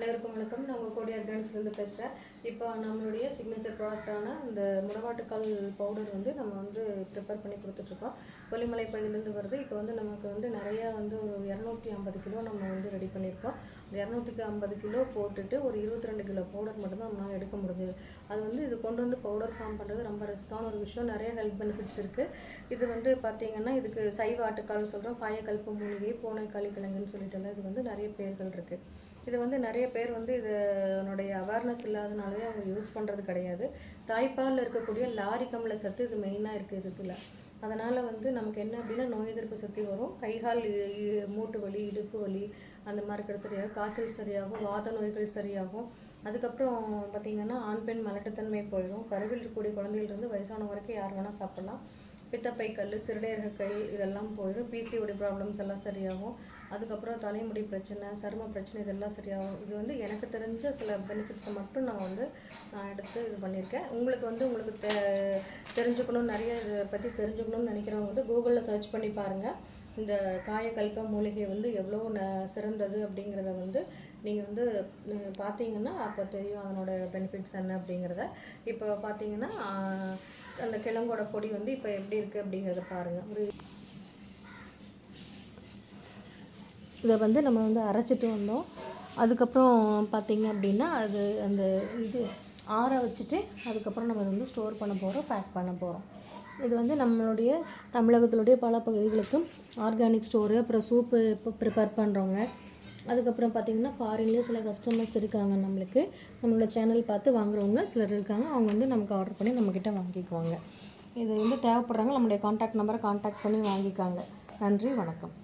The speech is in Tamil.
அனைவருக்கும் வணக்கம். நான் உங்கள் கோடி ஆர்கானிக்ஸ்லேருந்து பேசுகிறேன். இப்போ நம்மளுடைய சிக்னேச்சர் ப்ராடக்டான இந்த முடவாட்டுக்கால் பவுடர் நம்ம ப்ரிப்பேர் பண்ணி கொடுத்துட்ருக்கோம். கொல்லிமலை பகுதியிலேருந்து வருது. இப்போ நமக்கு நிறையா ஒரு 250 கிலோ நம்ம ரெடி பண்ணியிருக்கோம். 250 கிலோ போட்டுட்டு ஒரு 22 கிலோ பவுடர் மட்டும்தான் நம்மளால் எடுக்க முடிஞ்சது. அது இது கொண்டு பவுடர் ஃபார்ம் பண்ணுறது ரொம்ப ரிஸ்க்கான ஒரு விஷயம். நிறைய ஹெல்த் பெனிஃபிட்ஸ் இருக்குது. இது பார்த்திங்கன்னா இதுக்கு சைவ ஆட்டுக்கால்னு சொல்கிறோம், பாயக்கல்பு மூலிகை, பூனை காளிக்கிழங்குன்னு சொல்லிட்டுலாம் இது நிறைய பேர்கள் இருக்குது. இது நிறைய பேர் இதனுடைய அவேர்னஸ் இல்லாதனாலே அவங்க யூஸ் பண்ணுறது கிடையாது. தாய்ப்பாலில் இருக்கக்கூடிய லாரிக் அமில சத்து இது மெயினாக இருக்குது இதில். அதனால் நமக்கு என்ன அப்படின்னா நோய் எதிர்ப்பு சக்தி வரும், கைகால் மூட்டு வலி, இடுப்பு வலி அந்த மாதிரி இருக்கிறது சரியாகும், காய்ச்சல் சரியாகும், வாத நோய்கள் சரியாகும். அதுக்கப்புறம் பார்த்திங்கன்னா ஆண் பெண் மலட்டுத்தன்மை போயிடும். கருவில் இருக்கக்கூடிய குழந்தையிலிருந்து வயசான வரைக்கும் யார் வேணால் சாப்பிட்லாம். பித்தப்பை கல், சிறுநீரகக்கல் இதெல்லாம் போயிடும். பிசிஓடி ப்ராப்ளம்ஸ் எல்லாம் சரியாகும். அதுக்கப்புறம் தலைமுடி பிரச்சனை, சரும பிரச்சனை இதெல்லாம் சரியாகும். இது எனக்கு தெரிஞ்ச சில பெனிஃபிட்ஸை மட்டும் நான் எடுத்து இது பண்ணியிருக்கேன். உங்களுக்கு தெரிஞ்சுக்கணும், நிறைய இதை பற்றி தெரிஞ்சுக்கணும்னு நினைக்கிறவங்க கூகுளில் சர்ச் பண்ணி பாருங்கள். இந்த காயக்கல்ப மூலிகை எவ்வளோ சிறந்தது அப்படிங்கிறத நீங்கள் பார்த்தீங்கன்னா அப்போ தெரியும் அதனோட பெனிஃபிட்ஸ் என்ன அப்படிங்கிறத. இப்போ பார்த்தீங்கன்னா அந்த கிழங்கோட பொடி இப்போ எப்படி இருக்குது அப்படிங்கிறத பாருங்கள். இதை நம்ம அரைச்சிட்டு வந்தோம். அதுக்கப்புறம் பார்த்திங்க அப்படின்னா அது அந்த இது ஆற வச்சுட்டு அதுக்கப்புறம் நம்ம ஸ்டோர் பண்ண போகிறோம், பேக் பண்ண போகிறோம். இது நம்மளுடைய தமிழகத்தினுடைய பல பகுதிகளுக்கும் ஆர்கானிக் ஸ்டோரு, அப்புறம் சூப்பு இப்போ ப்ரிப்பேர் பண்ணுறவங்க, அதுக்கப்புறம் பார்த்திங்கன்னா ஃபாரின்லேயே சில கஸ்டமர்ஸ் இருக்காங்க. நம்மளோட சேனல் பார்த்து வாங்குறவங்க சிலர் இருக்காங்க. அவங்க நமக்கு ஆர்டர் பண்ணி நம்மக்கிட்ட வாங்கிக்குவாங்க. இது தேவைப்படுறாங்க, நம்மளுடைய கான்டாக்ட் நம்பரை கான்டாக்ட் பண்ணி வாங்கிக்காங்க. நன்றி, வணக்கம்.